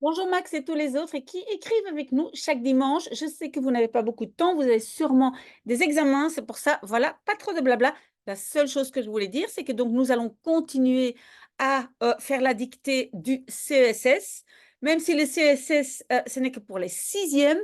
Bonjour Max et tous les autres et qui écrivent avec nous chaque dimanche. Je sais que vous n'avez pas beaucoup de temps, vous avez sûrement des examens, c'est pour ça, voilà, pas trop de blabla. La seule chose que je voulais dire, c'est que donc nous allons continuer à faire la dictée du CESS, même si le CESS, ce n'est que pour les sixièmes.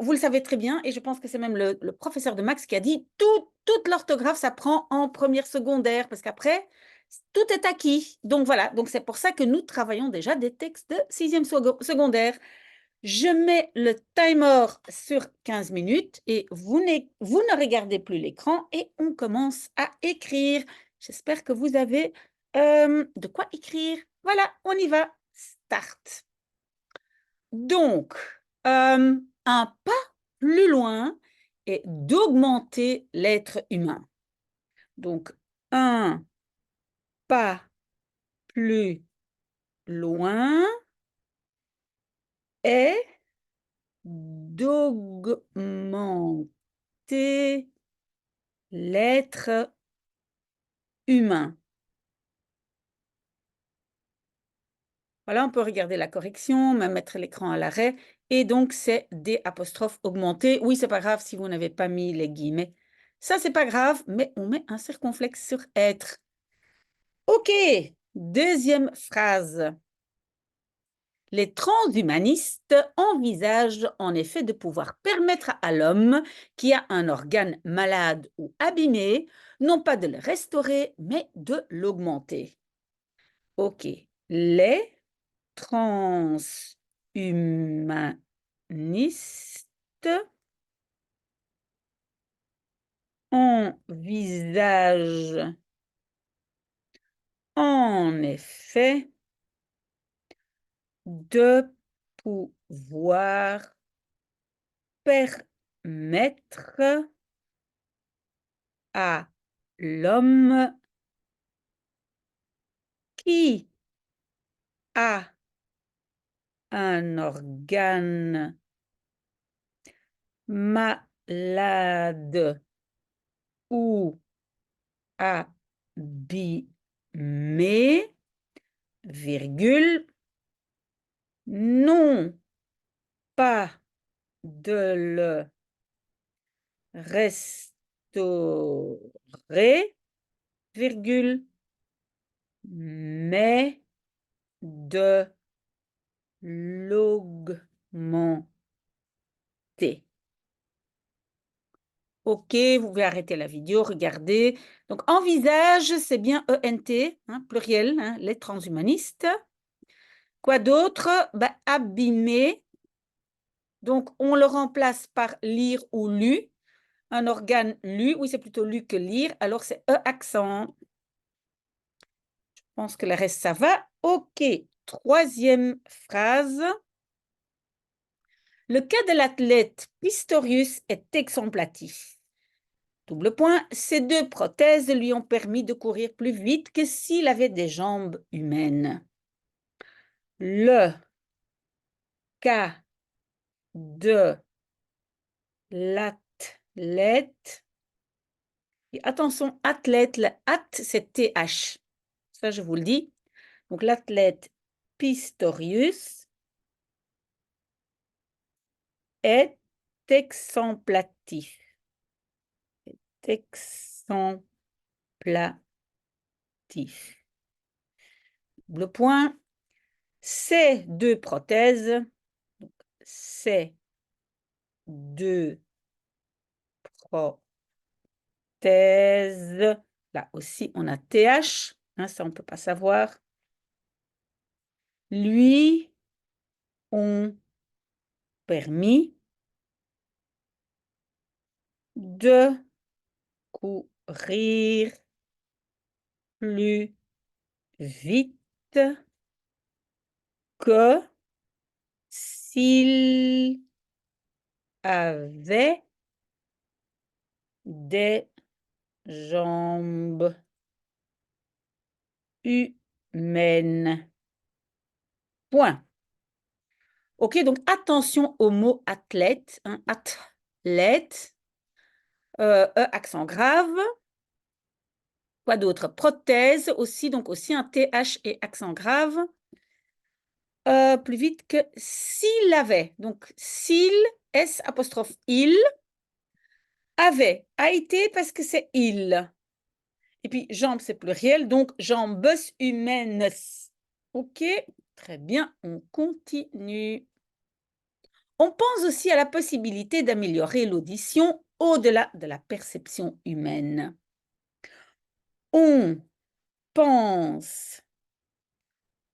Vous le savez très bien, et je pense que c'est même le professeur de Max qui a dit toute l'orthographe s'apprend en première secondaire, parce qu'après, tout est acquis. Donc voilà, donc c'est pour ça que nous travaillons déjà des textes de sixième secondaire. Je mets le timer sur 15 minutes et vous ne regardez plus l'écran et on commence à écrire. J'espère que vous avez de quoi écrire. Voilà, on y va. Start. Donc, un pas plus loin est d'augmenter l'être humain. Donc, un pas plus loin est d'augmenter l'être humain. Voilà, on peut regarder la correction, même mettre l'écran à l'arrêt. Et donc, c'est des apostrophes augmentées. Oui, c'est pas grave si vous n'avez pas mis les guillemets. Ça, c'est pas grave, mais on met un circonflexe sur être. OK, deuxième phrase. Les transhumanistes envisagent en effet de pouvoir permettre à l'homme qui a un organe malade ou abîmé, non pas de le restaurer, mais de l'augmenter. OK, les transhumanistes envisagent en effet de pouvoir permettre à l'homme qui a un organe malade ou abîmé, virgule, non pas de le restaurer, virgule, mais de l'augmenter. OK, vous pouvez arrêter la vidéo, regardez. Donc, envisage, c'est bien ENT, hein, pluriel, hein, les transhumanistes. Quoi d'autre? Ben, abîmer. Donc, on le remplace par lire ou lu. Un organe lu, oui, c'est plutôt lu que lire. Alors, c'est E accent. Je pense que le reste, ça va. OK, troisième phrase. Le cas de l'athlète Pistorius est exemplatif. Double point, ces deux prothèses lui ont permis de courir plus vite que s'il avait des jambes humaines. Le cas de l'athlète, et attention, athlète, le at, c'est TH. Ça, je vous le dis. Donc, l'athlète Pistorius est exemplatif. Exemplatif. Le point, ces deux prothèses, ces deux prothèses, là aussi on a TH, hein, ça on ne peut pas savoir, lui ont permis de courir plus vite que s'il avait des jambes humaines. Point. OK, donc attention au mot athlète, hein, athlète, accent grave. Quoi d'autre? Prothèse aussi, donc aussi un TH et accent grave. plus vite que s'il avait. Donc, s'il, S apostrophe il, avait, a été parce que c'est il. Et puis, jambes, c'est pluriel, donc jambes humaines. OK, très bien, on continue. On pense aussi à la possibilité d'améliorer l'audition au-delà de la perception humaine. On pense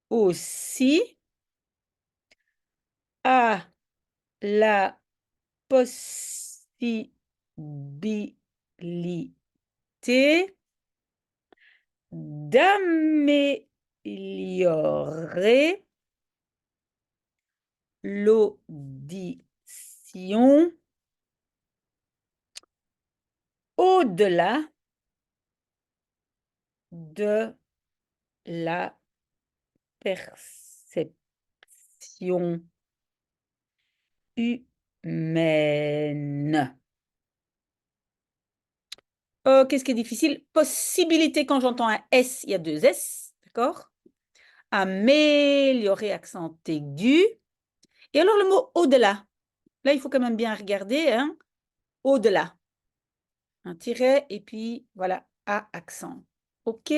aussi à la possibilité d'améliorer l'audition au-delà de la perception humaine. Qu'est-ce qui est difficile? Possibilité, quand j'entends un S, il y a deux S, d'accord? Améliorer, accent aigu. Et alors le mot au-delà. Là, il faut quand même bien regarder, hein? Au-delà. Un tiret et puis voilà, A accent. OK?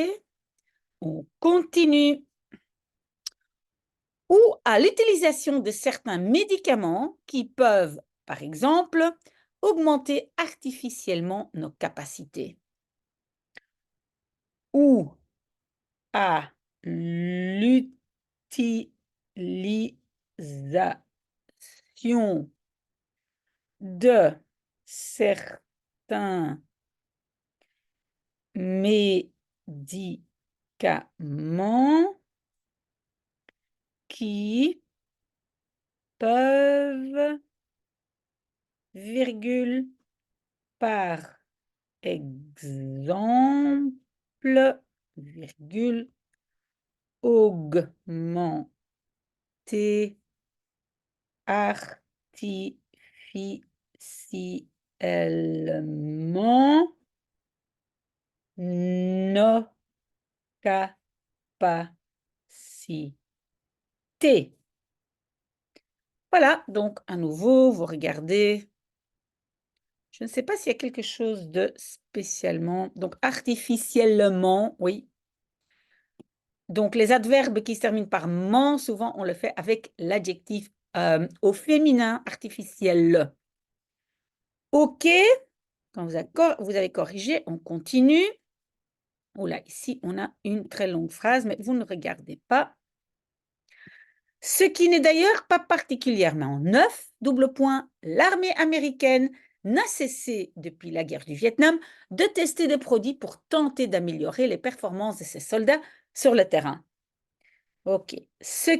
On continue. Ou à l'utilisation de certains médicaments qui peuvent, par exemple, augmenter artificiellement nos capacités. Ou à l'utilisation de certains médicaments qui peuvent, virgule, par exemple, virgule, augmenter artificiellement nos capacités. Voilà, donc à nouveau, vous regardez. Je ne sais pas s'il y a quelque chose de spécialement. Donc, artificiellement, oui. Donc, les adverbes qui se terminent par ment, souvent, on le fait avec l'adjectif au féminin artificiel. OK. Quand vous avez corrigé, on continue. Oh là, ici, on a une très longue phrase, mais vous ne regardez pas. Ce qui n'est d'ailleurs pas particulièrement neuf, double point, l'armée américaine n'a cessé, depuis la guerre du Vietnam, de tester des produits pour tenter d'améliorer les performances de ses soldats sur le terrain. OK. Ce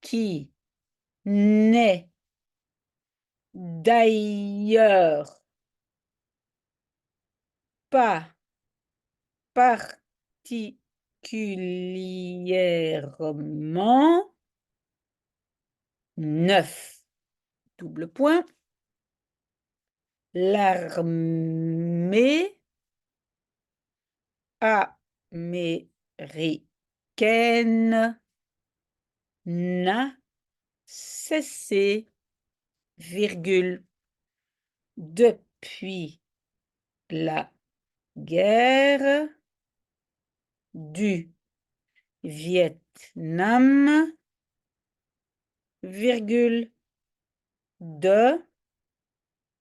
qui n'est d'ailleurs pas particulièrement neuf, double point, l'armée américaine n'a cessé, virgule, depuis la guerre du Vietnam, virgule, de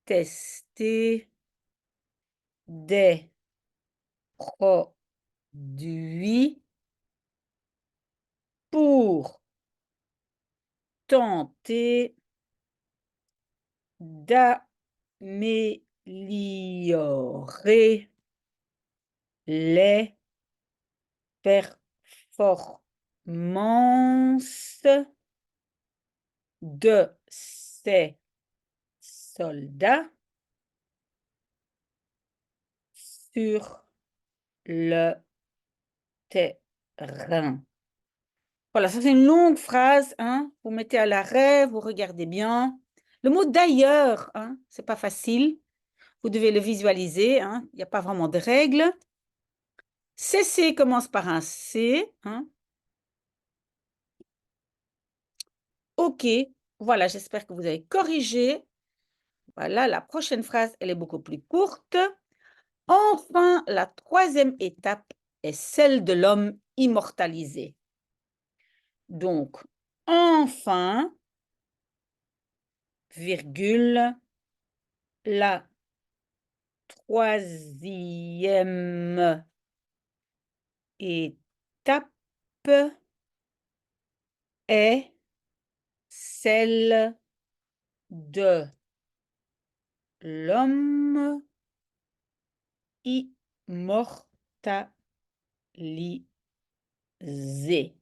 tester des produits pour tenter d'améliorer les performances de ses soldats sur le terrain. Voilà, ça c'est une longue phrase, hein. Vous mettez à l'arrêt, vous regardez bien. Le mot d'ailleurs, hein, c'est pas facile. Vous devez le visualiser, hein. Il n'y a pas vraiment de règle. Cesser commence par un C, hein. OK, voilà, j'espère que vous avez corrigé. Voilà, la prochaine phrase, elle est beaucoup plus courte. Enfin, la troisième étape est celle de l'homme immortalisé. Donc, enfin, virgule, la troisième étape est celle de l'homme immortalisé.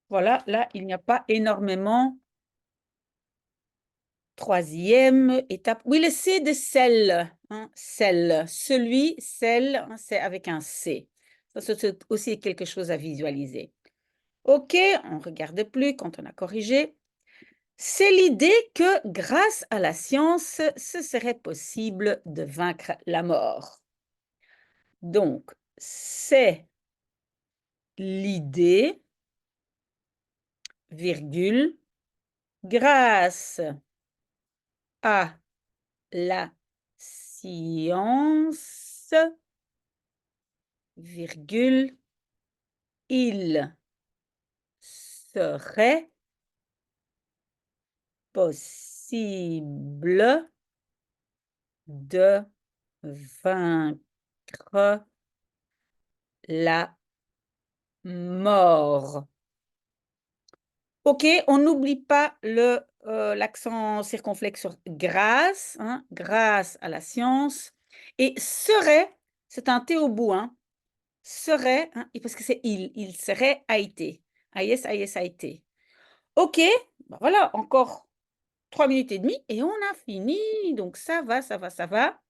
Voilà, là, il n'y a pas énormément. Troisième étape. Oui, le C de celle. Hein, celle. Celui, celle, hein, c'est avec un C. Ça, c'est aussi quelque chose à visualiser. OK, on ne regarde plus quand on a corrigé. C'est l'idée que grâce à la science, ce serait possible de vaincre la mort. Donc, c'est l'idée, virgule, grâce à la science, virgule, il serait possible de vaincre la mort. OK, on n'oublie pas l'accent circonflexe sur grâce, hein, grâce à la science. Et serait, c'est un T au bout, hein, serait, hein, parce que c'est il serait, a été. AIS, AIS, a été. OK, ben voilà, encore 3 minutes et demie et on a fini. Donc ça va, ça va, ça va.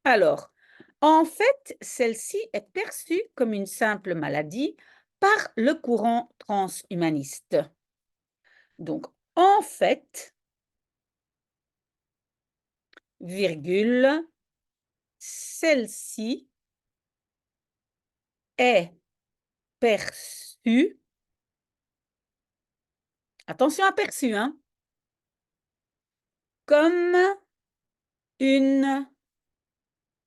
Alors, en fait, celle-ci est perçue comme une simple maladie par le courant transhumaniste. Donc, en fait, virgule, celle-ci est perçue, attention à perçue, hein, comme une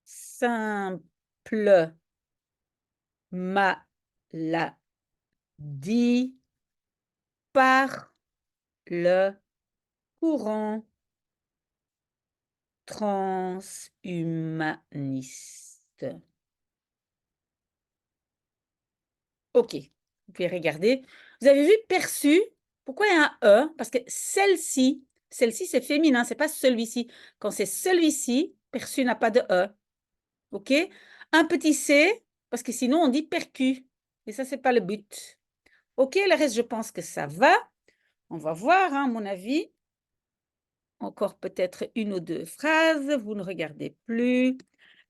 simple maladie par le courant transhumaniste. OK, vous pouvez regarder. Vous avez vu perçu? Pourquoi il y a un E? Parce que celle-ci, celle-ci c'est féminin, c'est pas celui-ci. Quand c'est celui-ci, perçu n'a pas de E. OK? Un petit C, parce que sinon on dit percu. Et ça, c'est pas le but. OK, le reste, je pense que ça va. On va voir, hein, à mon avis. Encore peut-être une ou deux phrases. Vous ne regardez plus.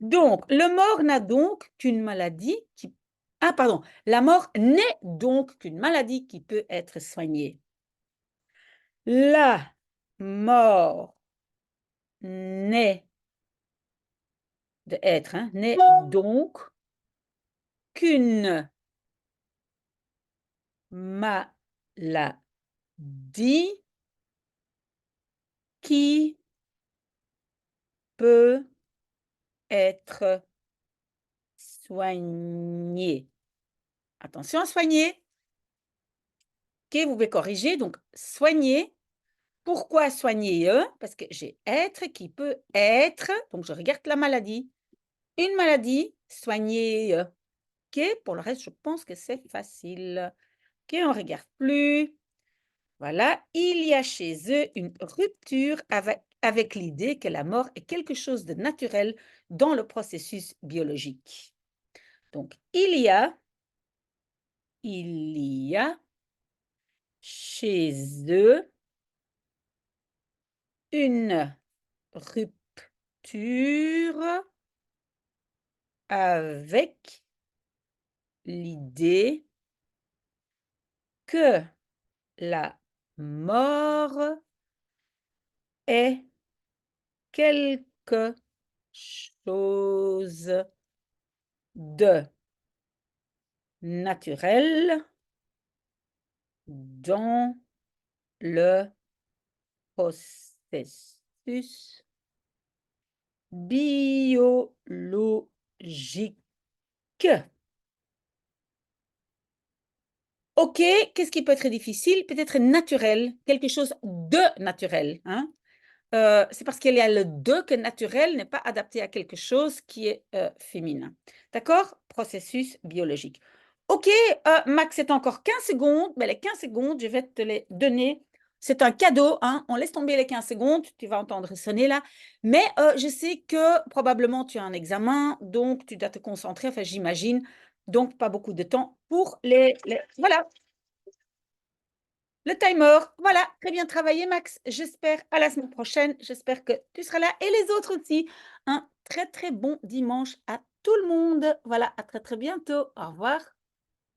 Donc, le mort n'a donc qu'une maladie qui... Ah, pardon. La mort n'est donc qu'une maladie qui peut être soignée. La mort n'est de être, hein, n'est donc qu'une maladie qui peut être soignée. Attention à soigner. OK, vous pouvez corriger. Donc, soigner. Pourquoi soigner? Parce que j'ai être qui peut être. Donc, je regarde la maladie. Une maladie, soigner. OK, pour le reste, je pense que c'est facile. OK, on ne regarde plus. Voilà, il y a chez eux une rupture avec l'idée que la mort est quelque chose de naturel dans le processus biologique. Donc, il y a chez eux une rupture avec l'idée que la mort est quelque chose de naturel dans le processus biologique. OK, qu'est-ce qui peut être difficile? Peut-être naturel, quelque chose de naturel, hein? C'est parce qu'il y a le «de» que naturel n'est pas adapté à quelque chose qui est, féminin. D'accord? Processus biologique. OK, Max, c'est encore 15 secondes, mais les 15 secondes, je vais te les donner. C'est un cadeau, hein, on laisse tomber les 15 secondes, tu vas entendre sonner là. Mais, je sais que probablement tu as un examen, donc tu dois te concentrer, enfin j'imagine, donc pas beaucoup de temps pour les voilà. Le timer, voilà, très bien travaillé Max. J'espère à la semaine prochaine. J'espère que tu seras là et les autres aussi. Un très, très bon dimanche à tout le monde. Voilà, à très, très bientôt. Au revoir.